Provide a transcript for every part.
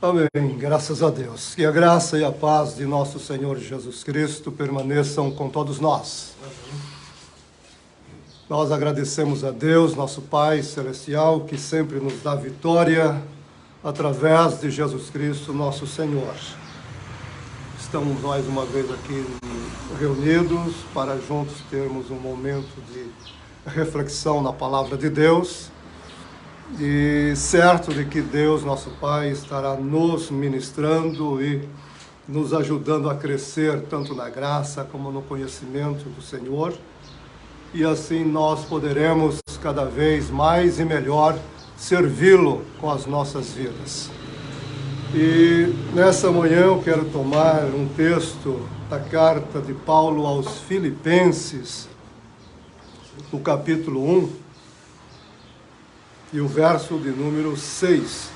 Amém, graças a Deus. Que a graça e a paz de nosso Senhor Jesus Cristo permaneçam com todos nós. Nós agradecemos a Deus, nosso Pai Celestial, que sempre nos dá vitória através de Jesus Cristo, nosso Senhor. Estamos mais uma vez aqui reunidos para juntos termos um momento de reflexão na Palavra de Deus. E certo de que Deus, nosso Pai, estará nos ministrando e nos ajudando a crescer tanto na graça como no conhecimento do Senhor. E assim nós poderemos cada vez mais e melhor servi-lo com as nossas vidas. E nessa manhã eu quero tomar um texto da carta de Paulo aos Filipenses, no capítulo 1, e o verso de número 6.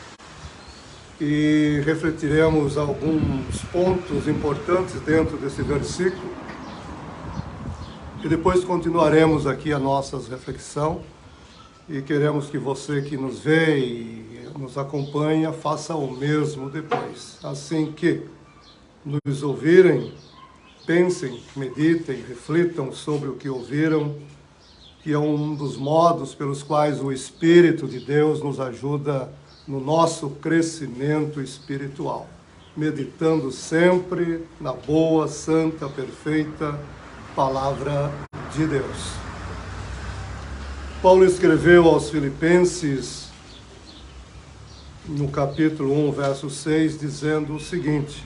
E refletiremos alguns pontos importantes dentro desse versículo. E depois continuaremos aqui a nossa reflexão. E queremos que você que nos vê e nos acompanha, faça o mesmo depois. Assim que nos ouvirem, pensem, meditem, reflitam sobre o que ouviram, que é um dos modos pelos quais o Espírito de Deus nos ajuda no nosso crescimento espiritual, meditando sempre na boa, santa, perfeita Palavra de Deus. Paulo escreveu aos Filipenses, no capítulo 1, verso 6, dizendo o seguinte: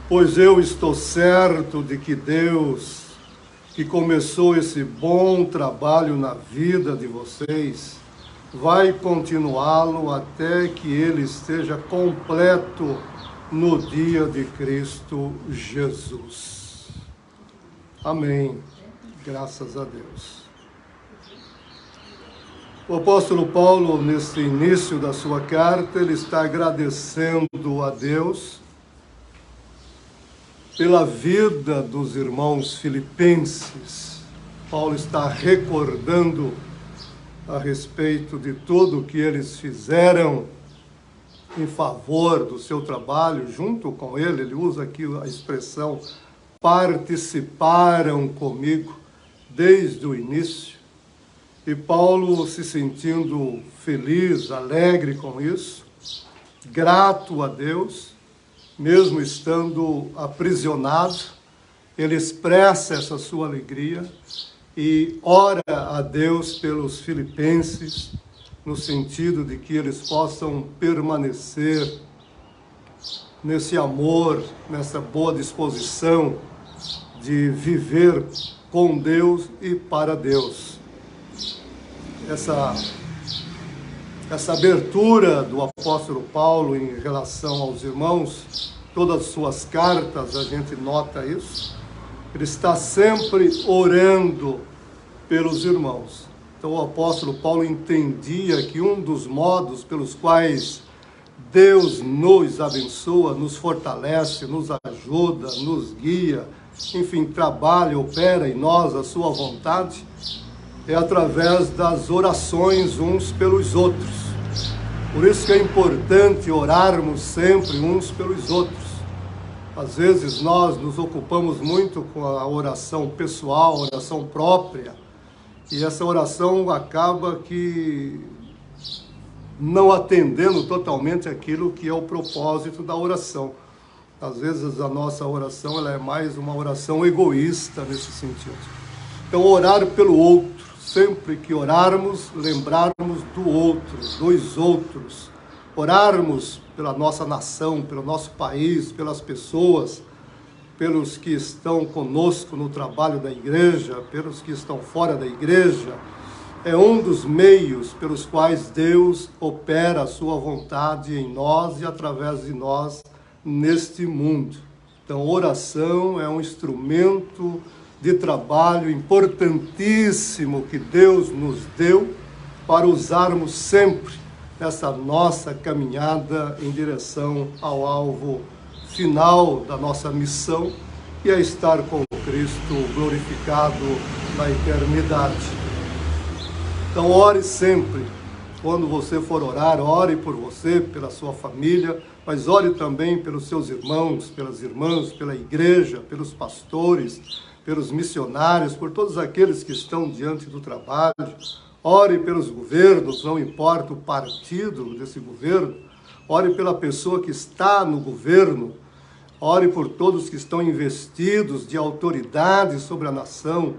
pois eu estou certo de que Deus, que começou esse bom trabalho na vida de vocês, vai continuá-lo até que ele esteja completo no dia de Cristo Jesus. Amém. Graças a Deus. O apóstolo Paulo, nesse início da sua carta, ele está agradecendo a Deus pela vida dos irmãos filipenses. Paulo está recordando a respeito de tudo o que eles fizeram em favor do seu trabalho, junto com ele. Ele usa aqui a expressão participaram comigo desde o início. E Paulo, se sentindo feliz, alegre com isso, grato a Deus, mesmo estando aprisionado, ele expressa essa sua alegria e ora a Deus pelos filipenses, no sentido de que eles possam permanecer nesse amor, nessa boa disposição de viver com Deus e para Deus. Essa abertura do apóstolo Paulo em relação aos irmãos, todas as suas cartas, a gente nota isso. Ele está sempre orando pelos irmãos. Então o apóstolo Paulo entendia que um dos modos pelos quais Deus nos abençoa, nos fortalece, nos ajuda, nos guia, enfim, trabalha, opera em nós a sua vontade, é através das orações uns pelos outros. Por isso que é importante orarmos sempre uns pelos outros. Às vezes nós nos ocupamos muito com a oração pessoal, a oração própria, e essa oração acaba que não atendendo totalmente aquilo que é o propósito da oração. Às vezes a nossa oração ela é mais uma oração egoísta nesse sentido. Então orar pelo outro, sempre que orarmos, lembrarmos do outro, dos outros. Orarmos pela nossa nação, pelo nosso país, pelas pessoas, pelos que estão conosco no trabalho da igreja, pelos que estão fora da igreja. É um dos meios pelos quais Deus opera a sua vontade em nós e através de nós neste mundo. Então, oração é um instrumento de trabalho importantíssimo que Deus nos deu para usarmos sempre nessa nossa caminhada em direção ao alvo final da nossa missão, que é estar com Cristo glorificado na eternidade. Então ore sempre quando você for orar, ore por você, pela sua família, mas ore também pelos seus irmãos, pelas irmãs, pela igreja, pelos pastores, pelos missionários, por todos aqueles que estão diante do trabalho. Ore pelos governos, não importa o partido desse governo. Ore pela pessoa que está no governo. Ore por todos que estão investidos de autoridade sobre a nação.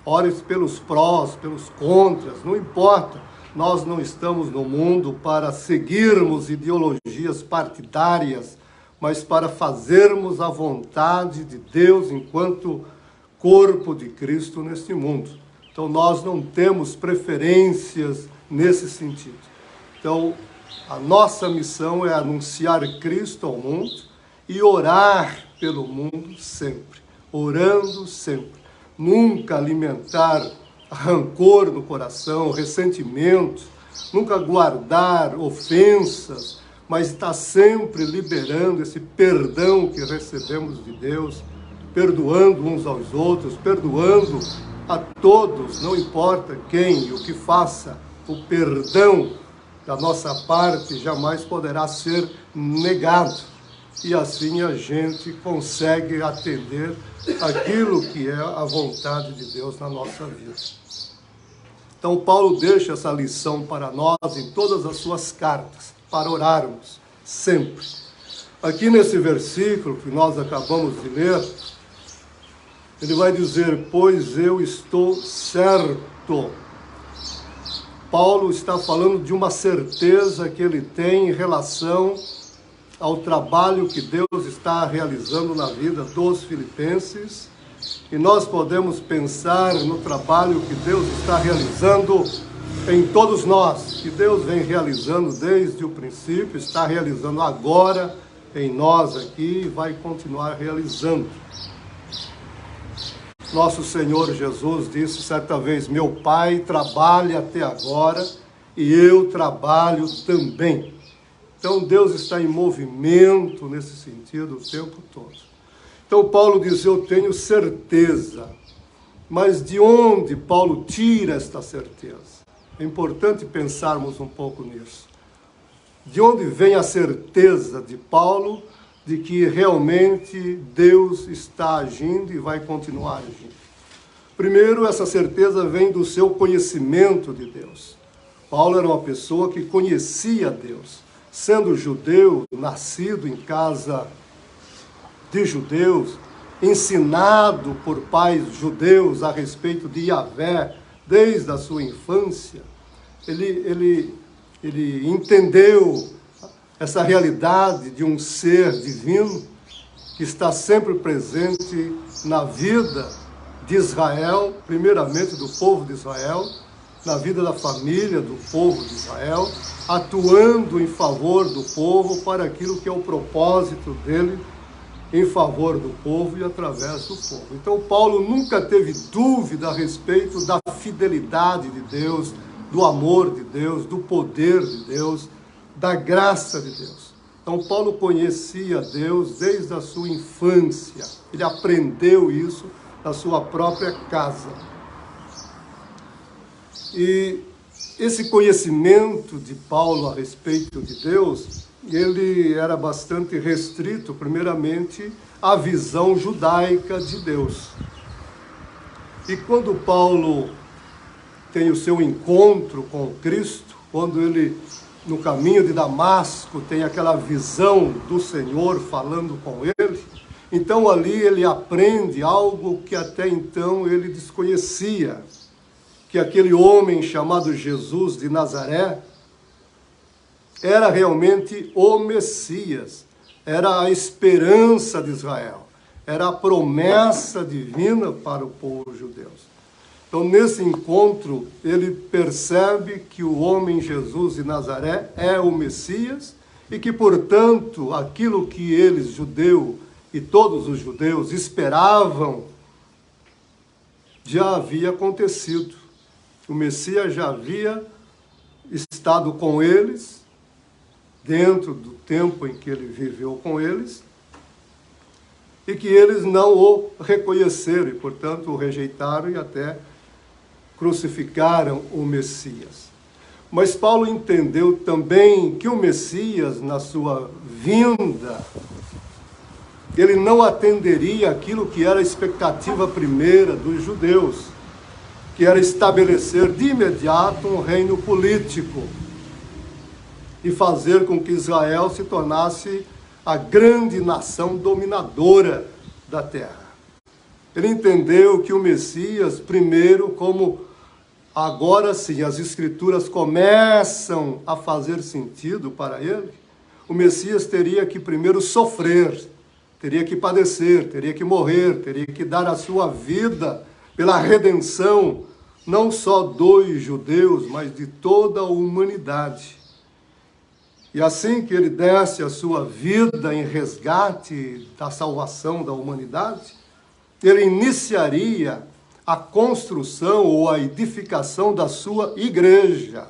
Ore pelos prós, pelos contras, não importa. Nós não estamos no mundo para seguirmos ideologias partidárias, mas para fazermos a vontade de Deus enquanto corpo de Cristo neste mundo. Então nós não temos preferências nesse sentido. Então a nossa missão é anunciar Cristo ao mundo e orar pelo mundo sempre, orando sempre. Nunca alimentar rancor no coração, ressentimento, nunca guardar ofensas, mas estar sempre liberando esse perdão que recebemos de Deus, perdoando uns aos outros, perdoando a todos, não importa quem e o que faça. O perdão da nossa parte jamais poderá ser negado. E assim a gente consegue atender aquilo que é a vontade de Deus na nossa vida. Então Paulo deixa essa lição para nós em todas as suas cartas, para orarmos sempre. Aqui nesse versículo que nós acabamos de ler, ele vai dizer, pois eu estou certo. Paulo está falando de uma certeza que ele tem em relação ao trabalho que Deus está realizando na vida dos filipenses. E nós podemos pensar no trabalho que Deus está realizando em todos nós, que Deus vem realizando desde o princípio, está realizando agora em nós aqui e vai continuar realizando. Nosso Senhor Jesus disse certa vez, meu Pai trabalha até agora e eu trabalho também. Então Deus está em movimento nesse sentido o tempo todo. Então Paulo diz, eu tenho certeza. Mas de onde Paulo tira esta certeza? É importante pensarmos um pouco nisso. De onde vem a certeza de Paulo de que realmente Deus está agindo e vai continuar agindo? Primeiro, essa certeza vem do seu conhecimento de Deus. Paulo era uma pessoa que conhecia Deus. Sendo judeu, nascido em casa de judeus, ensinado por pais judeus a respeito de Yahvé desde a sua infância, ele entendeu essa realidade de um ser divino que está sempre presente na vida de Israel, primeiramente do povo de Israel, na vida da família do povo de Israel, atuando em favor do povo para aquilo que é o propósito dele, em favor do povo e através do povo. Então Paulo nunca teve dúvida a respeito da fidelidade de Deus, do amor de Deus, do poder de Deus, da graça de Deus. Então Paulo conhecia Deus desde a sua infância. Ele aprendeu isso na sua própria casa. E esse conhecimento de Paulo a respeito de Deus, ele era bastante restrito, primeiramente, à visão judaica de Deus. E quando Paulo tem o seu encontro com Cristo, quando ele, no caminho de Damasco, tem aquela visão do Senhor falando com ele, então ali ele aprende algo que até então ele desconhecia, que aquele homem chamado Jesus de Nazaré era realmente o Messias, era a esperança de Israel, era a promessa divina para o povo judeu. Então, nesse encontro, ele percebe que o homem Jesus de Nazaré é o Messias e que, portanto, aquilo que eles, judeu e todos os judeus, esperavam, já havia acontecido. O Messias já havia estado com eles, dentro do tempo em que ele viveu com eles, e que eles não o reconheceram e, portanto, o rejeitaram e até crucificaram o Messias. Mas Paulo entendeu também que o Messias, na sua vinda, ele não atenderia aquilo que era a expectativa primeira dos judeus, que era estabelecer de imediato um reino político e fazer com que Israel se tornasse a grande nação dominadora da terra. Ele entendeu que o Messias, primeiro, como agora sim as Escrituras começam a fazer sentido para ele, o Messias teria que primeiro sofrer, teria que padecer, teria que morrer, teria que dar a sua vida pela redenção, não só dos judeus, mas de toda a humanidade. E assim que ele desse a sua vida em resgate da salvação da humanidade, ele iniciaria a construção ou a edificação da sua igreja.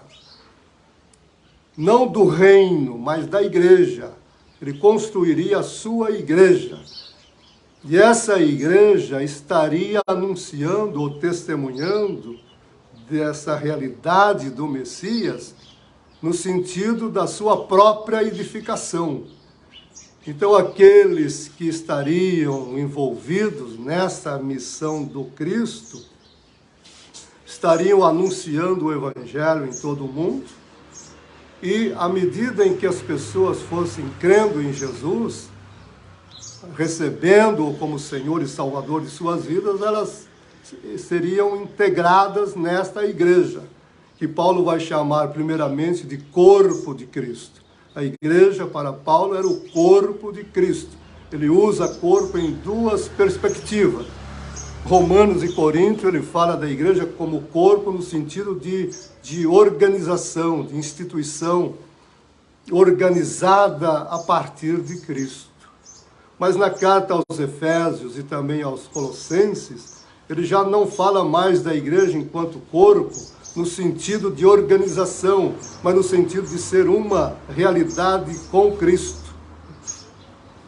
Não do reino, mas da igreja. Ele construiria a sua igreja. E essa igreja estaria anunciando ou testemunhando dessa realidade do Messias no sentido da sua própria edificação. Então, aqueles que estariam envolvidos nessa missão do Cristo estariam anunciando o Evangelho em todo o mundo, e à medida em que as pessoas fossem crendo em Jesus, recebendo-o como Senhor e Salvador de suas vidas, elas seriam integradas nesta igreja, que Paulo vai chamar primeiramente de corpo de Cristo. A igreja, para Paulo, era o corpo de Cristo. Ele usa corpo em duas perspectivas. Romanos e Coríntios, ele fala da igreja como corpo no sentido de organização, de instituição organizada a partir de Cristo. Mas na carta aos Efésios e também aos Colossenses, ele já não fala mais da igreja enquanto corpo, no sentido de organização, mas no sentido de ser uma realidade com Cristo.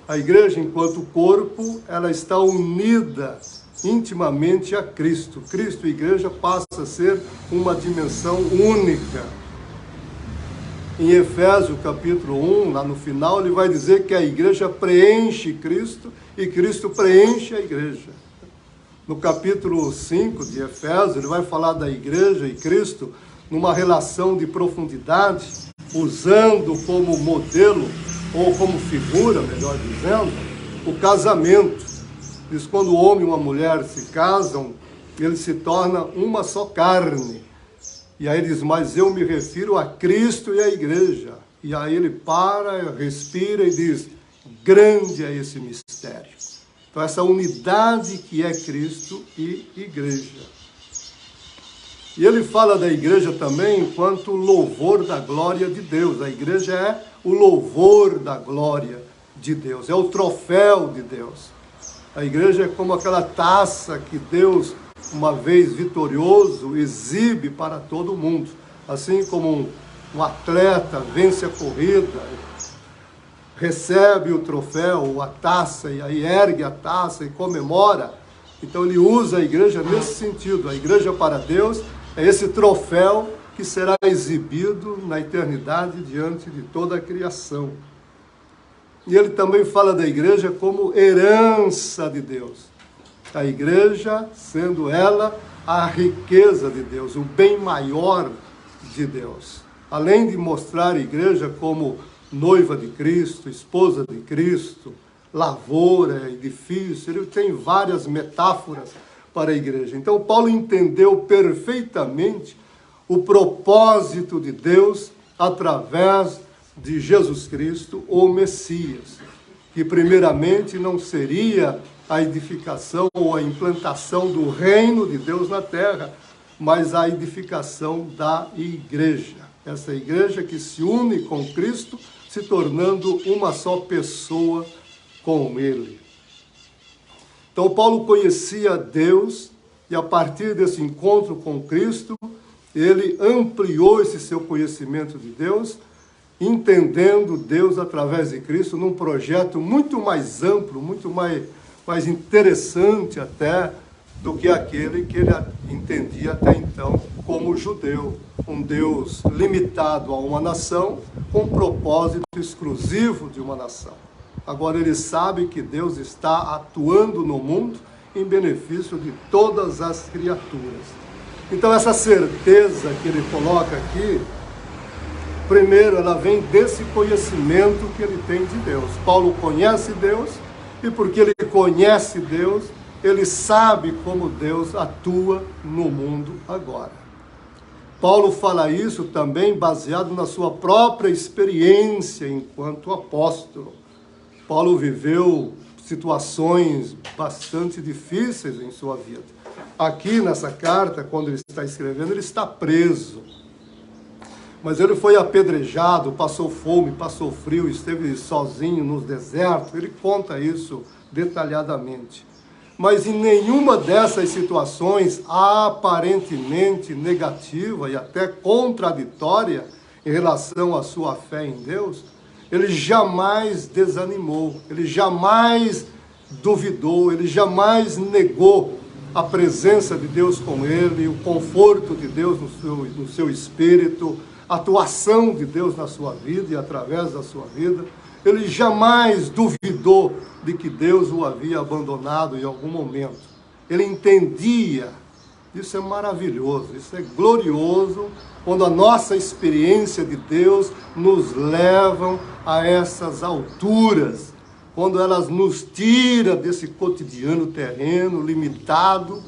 A igreja, enquanto corpo, ela está unida intimamente a Cristo. Cristo e igreja passa a ser uma dimensão única. Em Efésios capítulo 1, lá no final, ele vai dizer que a igreja preenche Cristo e Cristo preenche a igreja. No capítulo 5 de Efésios, ele vai falar da igreja e Cristo numa relação de profundidade, usando como modelo, ou como figura, melhor dizendo, o casamento. Diz, quando o homem e uma mulher se casam, eles se tornam uma só carne. E aí ele diz, mas eu me refiro a Cristo e à igreja. E aí ele para, respira e diz, grande é esse mistério. Então, essa unidade que é Cristo e igreja. E ele fala da igreja também enquanto louvor da glória de Deus. A igreja é o louvor da glória de Deus, é o troféu de Deus. A igreja é como aquela taça que Deus, uma vez vitorioso, exibe para todo mundo. Assim como um atleta vence a corrida, recebe o troféu, a taça, e aí ergue a taça e comemora. Então ele usa a igreja nesse sentido. A igreja para Deus é esse troféu que será exibido na eternidade diante de toda a criação. E ele também fala da igreja como herança de Deus. A igreja sendo ela a riqueza de Deus, o bem maior de Deus. Além de mostrar a igreja como noiva de Cristo, esposa de Cristo, lavoura, edifício, ele tem várias metáforas para a igreja. Então Paulo entendeu perfeitamente o propósito de Deus através de Jesus Cristo, o Messias, que primeiramente não seria a edificação ou a implantação do reino de Deus na terra, mas a edificação da igreja. Essa igreja que se une com Cristo, se tornando uma só pessoa com Ele. Então Paulo conhecia Deus e a partir desse encontro com Cristo, ele ampliou esse seu conhecimento de Deus, entendendo Deus através de Cristo num projeto muito mais amplo, muito mais interessante até do que aquele que ele entendia até então como judeu, um Deus limitado a uma nação, com propósito exclusivo de uma nação. Agora ele sabe que Deus está atuando no mundo em benefício de todas as criaturas. Então essa certeza que ele coloca aqui, primeiro ela vem desse conhecimento que ele tem de Deus. Paulo conhece Deus, e porque ele conhece Deus, ele sabe como Deus atua no mundo agora. Paulo fala isso também baseado na sua própria experiência enquanto apóstolo. Paulo viveu situações bastante difíceis em sua vida. Aqui nessa carta, quando ele está escrevendo, ele está preso. Mas ele foi apedrejado, passou fome, passou frio, esteve sozinho no deserto. Ele conta isso detalhadamente. Mas em nenhuma dessas situações aparentemente negativa e até contraditória em relação à sua fé em Deus, ele jamais desanimou, ele jamais duvidou, ele jamais negou a presença de Deus com ele, o conforto de Deus no seu espírito, a atuação de Deus na sua vida e através da sua vida. Ele jamais duvidou de que Deus o havia abandonado em algum momento. Ele entendia. Isso é maravilhoso, isso é glorioso, quando a nossa experiência de Deus nos leva a essas alturas, quando elas nos tira desse cotidiano terreno limitado,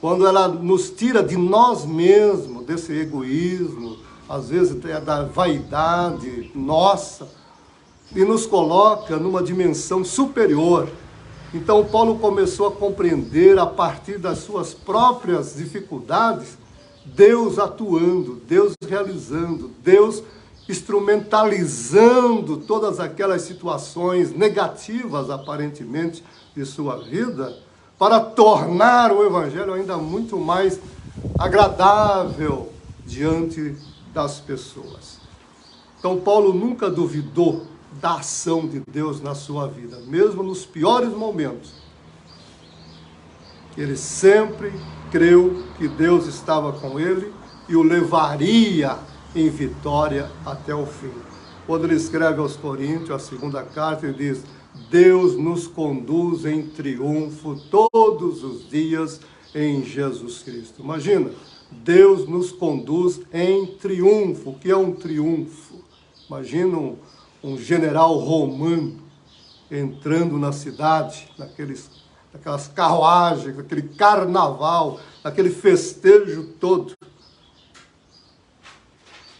quando ela nos tira de nós mesmos, desse egoísmo, às vezes da vaidade nossa, e nos coloca numa dimensão superior. Então Paulo começou a compreender, a partir das suas próprias dificuldades, Deus atuando, Deus realizando, Deus instrumentalizando todas aquelas situações negativas, aparentemente, de sua vida, para tornar o Evangelho ainda muito mais agradável diante das pessoas. Então Paulo nunca duvidou da ação de Deus na sua vida, mesmo nos piores momentos. Ele sempre creu que Deus estava com ele e o levaria em vitória até o fim. Quando ele escreve aos Coríntios, a segunda carta, ele diz: Deus nos conduz em triunfo todos os dias em Jesus Cristo. Imagina, Deus nos conduz em triunfo. O que é um triunfo? Imagina um general romano entrando na cidade, naquelas carruagens, naquele carnaval, naquele festejo todo.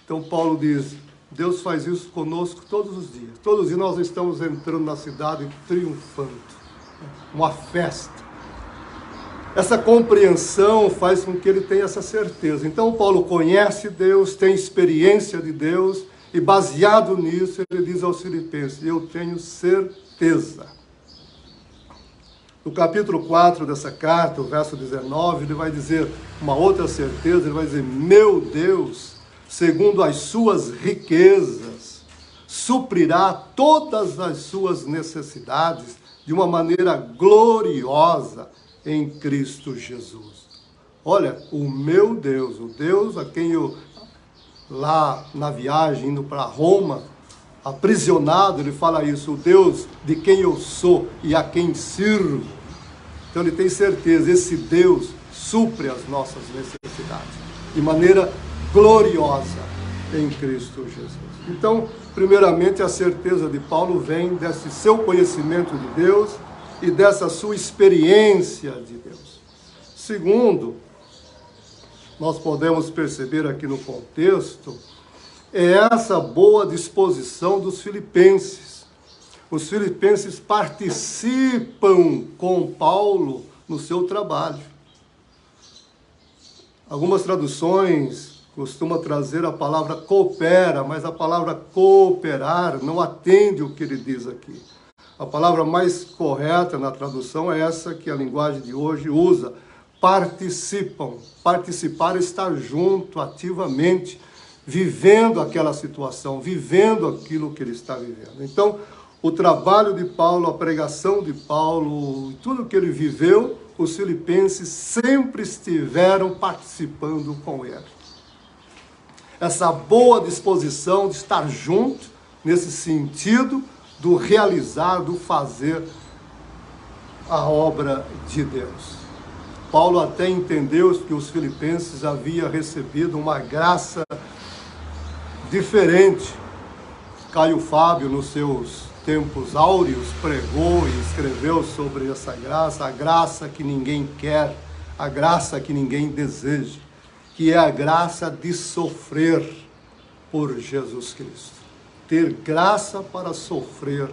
Então Paulo diz: Deus faz isso conosco todos os dias. Todos os dias nós estamos entrando na cidade triunfando. Uma festa. Essa compreensão faz com que ele tenha essa certeza. Então Paulo conhece Deus, tem experiência de Deus, e baseado nisso, ele diz aos Filipenses: eu tenho certeza. No capítulo 4 dessa carta, o verso 19, ele vai dizer uma outra certeza, ele vai dizer: meu Deus, segundo as suas riquezas, suprirá todas as suas necessidades de uma maneira gloriosa em Cristo Jesus. Olha, o meu Deus, o Deus a quem eu, lá na viagem, indo para Roma, aprisionado, ele fala isso: o Deus de quem eu sou e a quem sirvo. Então ele tem certeza, esse Deus supre as nossas necessidades de maneira gloriosa em Cristo Jesus. Então, primeiramente, a certeza de Paulo vem desse seu conhecimento de Deus e dessa sua experiência de Deus. Segundo, nós podemos perceber aqui no contexto, é essa boa disposição dos filipenses. Os filipenses participam com Paulo no seu trabalho. Algumas traduções costumam trazer a palavra coopera, mas a palavra cooperar não atende o que ele diz aqui. A palavra mais correta na tradução é essa que a linguagem de hoje usa: participam. Participar é estar junto, ativamente, vivendo aquela situação, vivendo aquilo que ele está vivendo. Então, o trabalho de Paulo, a pregação de Paulo, tudo que ele viveu, os filipenses sempre estiveram participando com ele. Essa boa disposição de estar junto, nesse sentido do realizar, do fazer a obra de Deus. Paulo até entendeu que os filipenses haviam recebido uma graça diferente. Caio Fábio, nos seus tempos áureos, pregou e escreveu sobre essa graça, a graça que ninguém quer, a graça que ninguém deseja, que é a graça de sofrer por Jesus Cristo. Ter graça para sofrer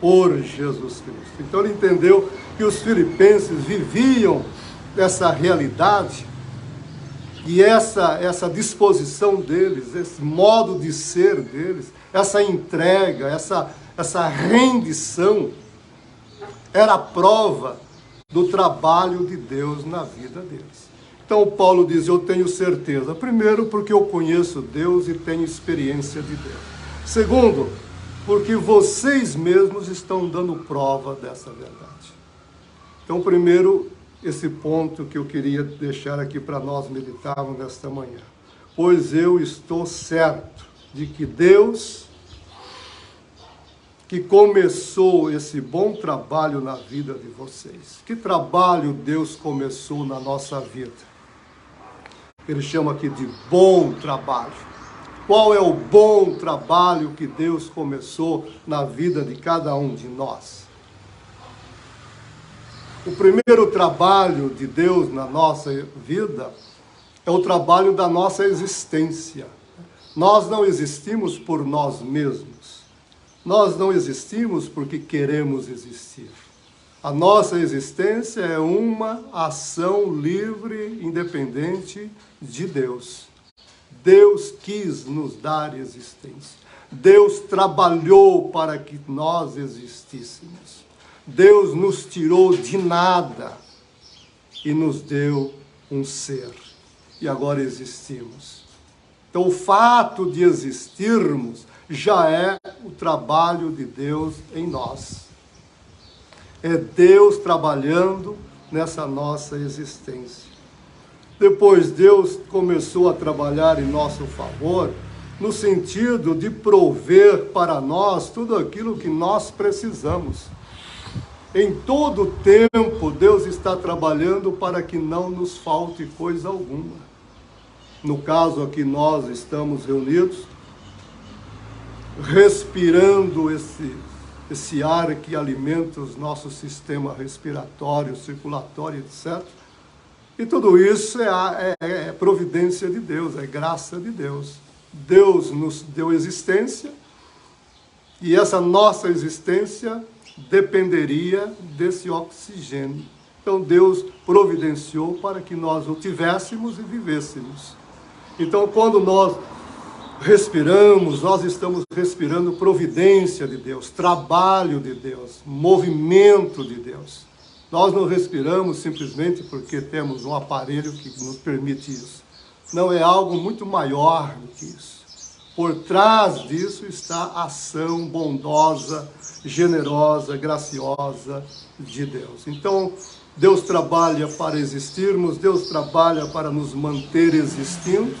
por Jesus Cristo. Então ele entendeu que os filipenses viviam essa realidade e essa disposição deles, esse modo de ser deles, essa entrega, essa rendição, era a prova do trabalho de Deus na vida deles. Então Paulo diz, eu tenho certeza. Primeiro, porque eu conheço Deus e tenho experiência de Deus. Segundo, porque vocês mesmos estão dando prova dessa verdade. Então, primeiro, esse ponto que eu queria deixar aqui para nós meditarmos nesta manhã. Pois eu estou certo de que Deus, que começou esse bom trabalho na vida de vocês. Que trabalho Deus começou na nossa vida? Ele chama aqui de bom trabalho. Qual é o bom trabalho que Deus começou na vida de cada um de nós? O primeiro trabalho de Deus na nossa vida é o trabalho da nossa existência. Nós não existimos por nós mesmos. Nós não existimos porque queremos existir. A nossa existência é uma ação livre, independente de Deus. Deus quis nos dar existência. Deus trabalhou para que nós existíssemos. Deus nos tirou de nada e nos deu um ser. E agora existimos. Então, o fato de existirmos já é o trabalho de Deus em nós. É Deus trabalhando nessa nossa existência. Depois, Deus começou a trabalhar em nosso favor, no sentido de prover para nós tudo aquilo que nós precisamos. Em todo tempo, Deus está trabalhando para que não nos falte coisa alguma. No caso aqui, nós estamos reunidos, respirando esse ar que alimenta o nosso sistema respiratório, circulatório, etc. E tudo isso é providência de Deus, é graça de Deus. Deus nos deu existência e essa nossa existência dependeria desse oxigênio. Então Deus providenciou para que nós o tivéssemos e vivêssemos. Então quando nós respiramos, nós estamos respirando providência de Deus, trabalho de Deus, movimento de Deus. Nós não respiramos simplesmente porque temos um aparelho que nos permite isso. Não, é algo muito maior do que isso. Por trás disso está a ação bondosa, generosa, graciosa de Deus. Então, Deus trabalha para existirmos, Deus trabalha para nos manter existindo.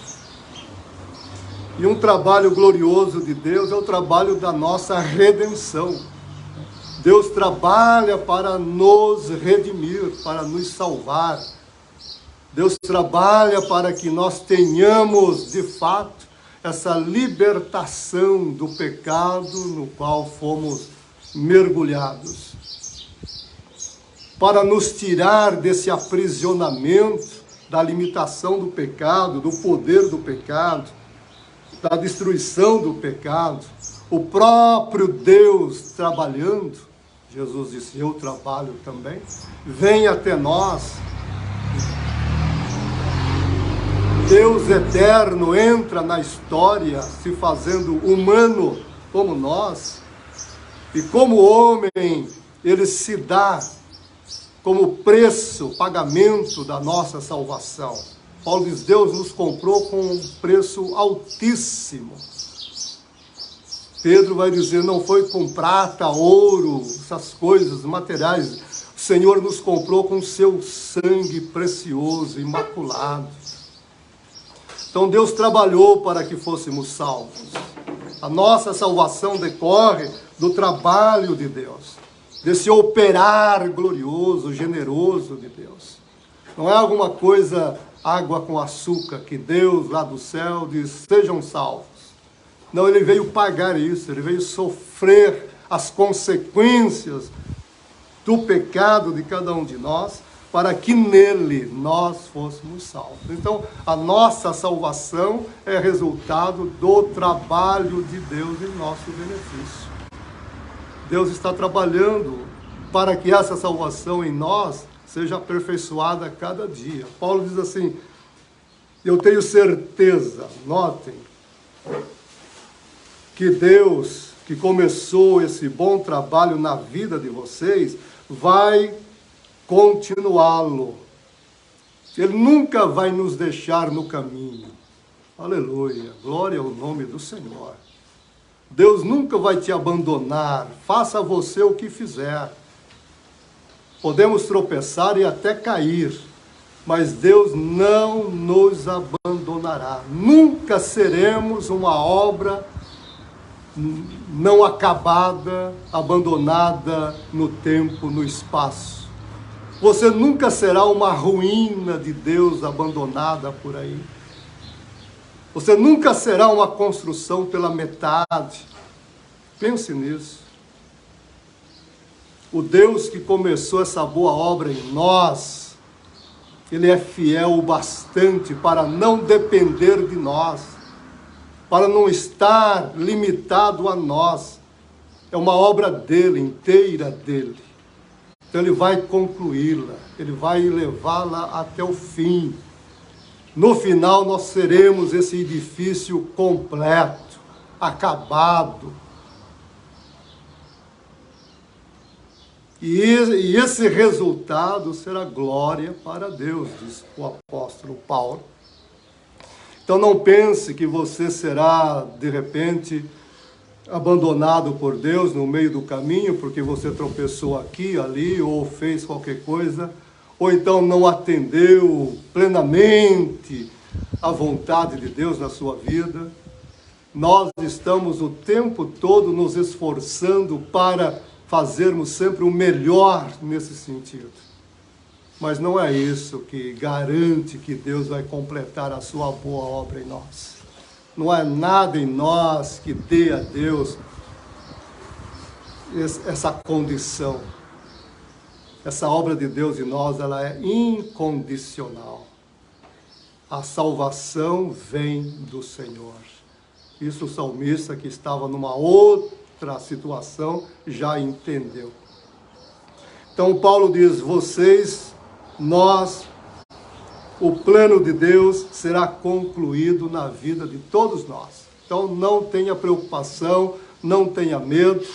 E um trabalho glorioso de Deus é o trabalho da nossa redenção. Deus trabalha para nos redimir, para nos salvar. Deus trabalha para que nós tenhamos, de fato, essa libertação do pecado no qual fomos mergulhados. Para nos tirar desse aprisionamento, da limitação do pecado, do poder do pecado, da destruição do pecado. O próprio Deus trabalhando, Jesus disse, eu trabalho também, vem até nós. Deus eterno entra na história, se fazendo humano como nós, e como homem, ele se dá como preço, pagamento da nossa salvação. Paulo diz, Deus nos comprou com um preço altíssimo. Pedro vai dizer, não foi com prata, ouro, essas coisas materiais. Senhor nos comprou com seu sangue precioso, imaculado. Então Deus trabalhou para que fôssemos salvos. A nossa salvação decorre do trabalho de Deus, desse operar glorioso, generoso de Deus. Não é alguma coisa, água com açúcar, que Deus lá do céu diz, sejam salvos. Não, ele veio pagar isso, ele veio sofrer as consequências do pecado de cada um de nós, para que nele nós fôssemos salvos. Então, a nossa salvação é resultado do trabalho de Deus em nosso benefício. Deus está trabalhando para que essa salvação em nós seja aperfeiçoada a cada dia. Paulo diz assim, eu tenho certeza, notem, que Deus, que começou esse bom trabalho na vida de vocês, vai continuá-lo. Ele nunca vai nos deixar no caminho. Aleluia, glória ao nome do Senhor. Deus nunca vai te abandonar, faça você o que fizer. Podemos tropeçar e até cair, mas Deus não nos abandonará. Nunca seremos uma obra não acabada, abandonada no tempo, no espaço. Você nunca será uma ruína de Deus abandonada por aí. Você nunca será uma construção pela metade. Pense nisso. O Deus que começou essa boa obra em nós, Ele é fiel o bastante para não depender de nós, para não estar limitado a nós. É uma obra dele, inteira dele. Então ele vai concluí-la, ele vai levá-la até o fim. No final nós seremos esse edifício completo, acabado. E esse resultado será glória para Deus, diz o apóstolo Paulo. Então não pense que você será, de repente, abandonado por Deus no meio do caminho, porque você tropeçou aqui, ali, ou fez qualquer coisa, ou então não atendeu plenamente a vontade de Deus na sua vida. Nós estamos o tempo todo nos esforçando para fazermos sempre o melhor nesse sentido. Mas não é isso que garante que Deus vai completar a sua boa obra em nós. Não há nada em nós que dê a Deus essa condição. Essa obra de Deus em nós, ela é incondicional. A salvação vem do Senhor. Isso o salmista, que estava numa outra situação, já entendeu. Então Paulo diz, nós, o plano de Deus será concluído na vida de todos nós. Então não tenha preocupação, não tenha medo,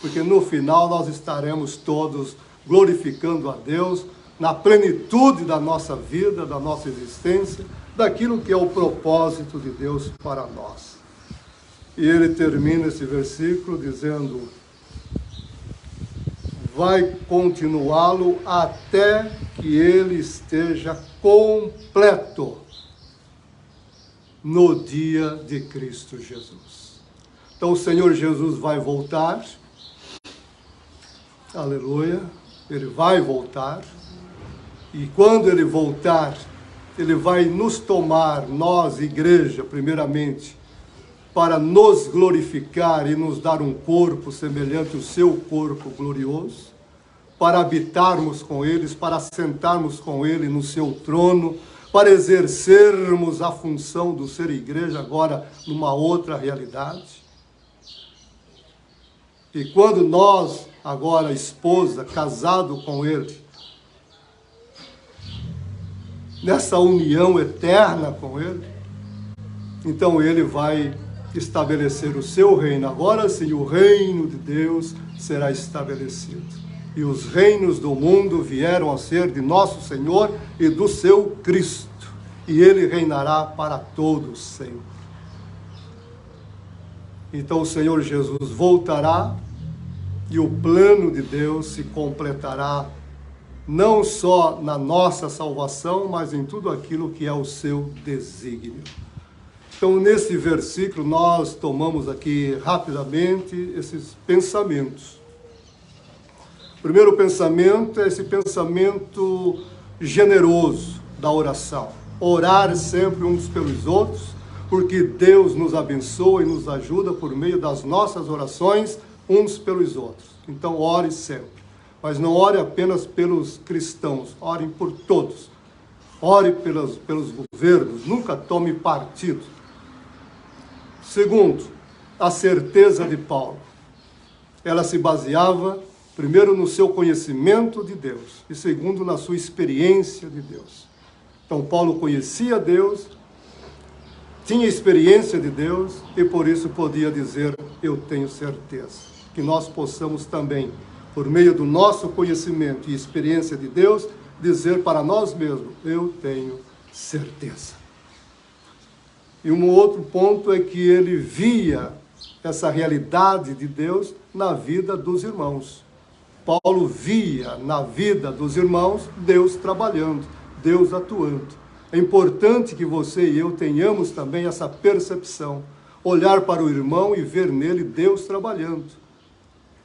porque no final nós estaremos todos glorificando a Deus na plenitude da nossa vida, da nossa existência, daquilo que é o propósito de Deus para nós. E ele termina esse versículo dizendo, vai continuá-lo até que ele esteja completo no dia de Cristo Jesus. Então o Senhor Jesus vai voltar, aleluia, ele vai voltar, e quando ele voltar, ele vai nos tomar, nós, igreja, primeiramente, para nos glorificar e nos dar um corpo semelhante ao seu corpo glorioso, para habitarmos com eles, para sentarmos com ele no seu trono, para exercermos a função do ser igreja agora numa outra realidade. E quando nós, agora esposa, casado com ele, nessa união eterna com ele, então ele vai estabelecer o seu reino. Agora sim, o reino de Deus será estabelecido. E os reinos do mundo vieram a ser de nosso Senhor e do seu Cristo. E ele reinará para todos sempre. Então o Senhor Jesus voltará e o plano de Deus se completará não só na nossa salvação, mas em tudo aquilo que é o seu desígnio. Então, nesse versículo, nós tomamos aqui rapidamente esses pensamentos. O primeiro pensamento é esse pensamento generoso da oração. Orar sempre uns pelos outros, porque Deus nos abençoa e nos ajuda por meio das nossas orações uns pelos outros. Então, ore sempre. Mas não ore apenas pelos cristãos, ore por todos. Ore pelos governos, nunca tome partido. Segundo, a certeza de Paulo. Ela se baseava, primeiro, no seu conhecimento de Deus e, segundo, na sua experiência de Deus. Então, Paulo conhecia Deus, tinha experiência de Deus e, por isso, podia dizer, eu tenho certeza. Que nós possamos também, por meio do nosso conhecimento e experiência de Deus, dizer para nós mesmos, eu tenho certeza. E um outro ponto é que ele via essa realidade de Deus na vida dos irmãos. Paulo via na vida dos irmãos Deus trabalhando, Deus atuando. É importante que você e eu tenhamos também essa percepção, olhar para o irmão e ver nele Deus trabalhando.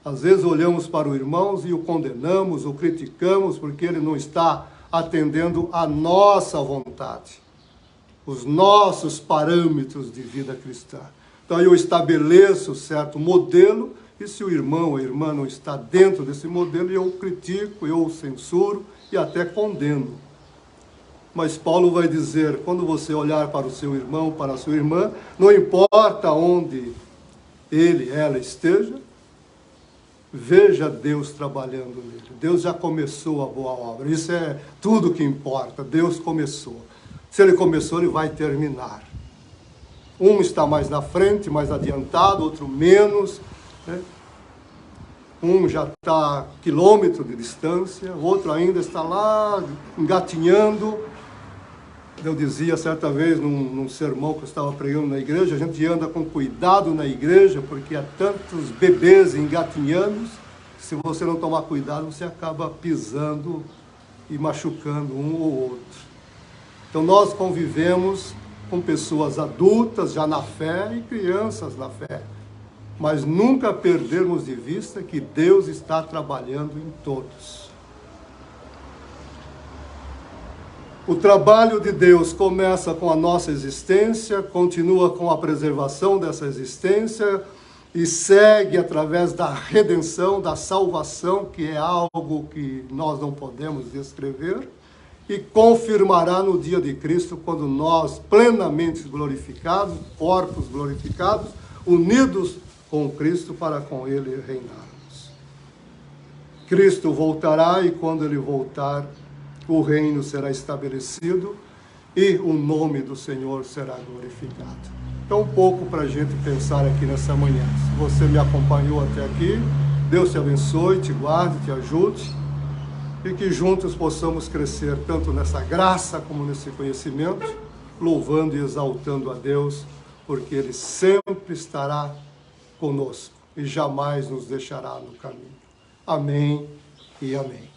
Às vezes olhamos para o irmão e o condenamos, o criticamos, porque ele não está atendendo à nossa vontade, os nossos parâmetros de vida cristã. Então eu estabeleço certo modelo, e se o irmão ou a irmã não está dentro desse modelo, eu critico, eu censuro e até condeno. Mas Paulo vai dizer, quando você olhar para o seu irmão, para a sua irmã, não importa onde ele, ela esteja, veja Deus trabalhando nele. Deus já começou a boa obra. Isso é tudo que importa. Deus começou. Se ele começou, ele vai terminar. Um está mais na frente, mais adiantado, outro menos, né? Um já está a quilômetro de distância, o outro ainda está lá engatinhando. Eu dizia certa vez num sermão que eu estava pregando na igreja, a gente anda com cuidado na igreja, porque há tantos bebês engatinhando, se você não tomar cuidado, você acaba pisando e machucando um ou outro. Então nós convivemos com pessoas adultas já na fé e crianças na fé, mas nunca perdermos de vista que Deus está trabalhando em todos. O trabalho de Deus começa com a nossa existência, continua com a preservação dessa existência e segue através da redenção, da salvação, que é algo que nós não podemos descrever, e confirmará no dia de Cristo, quando nós, plenamente glorificados, corpos glorificados, unidos com Cristo para com Ele reinarmos. Cristo voltará e quando Ele voltar, o reino será estabelecido e o nome do Senhor será glorificado. Então, um pouco para a gente pensar aqui nessa manhã. Se você me acompanhou até aqui, Deus te abençoe, te guarde, te ajude e que juntos possamos crescer tanto nessa graça como nesse conhecimento, louvando e exaltando a Deus, porque Ele sempre estará conosco e jamais nos deixará no caminho. Amém e amém.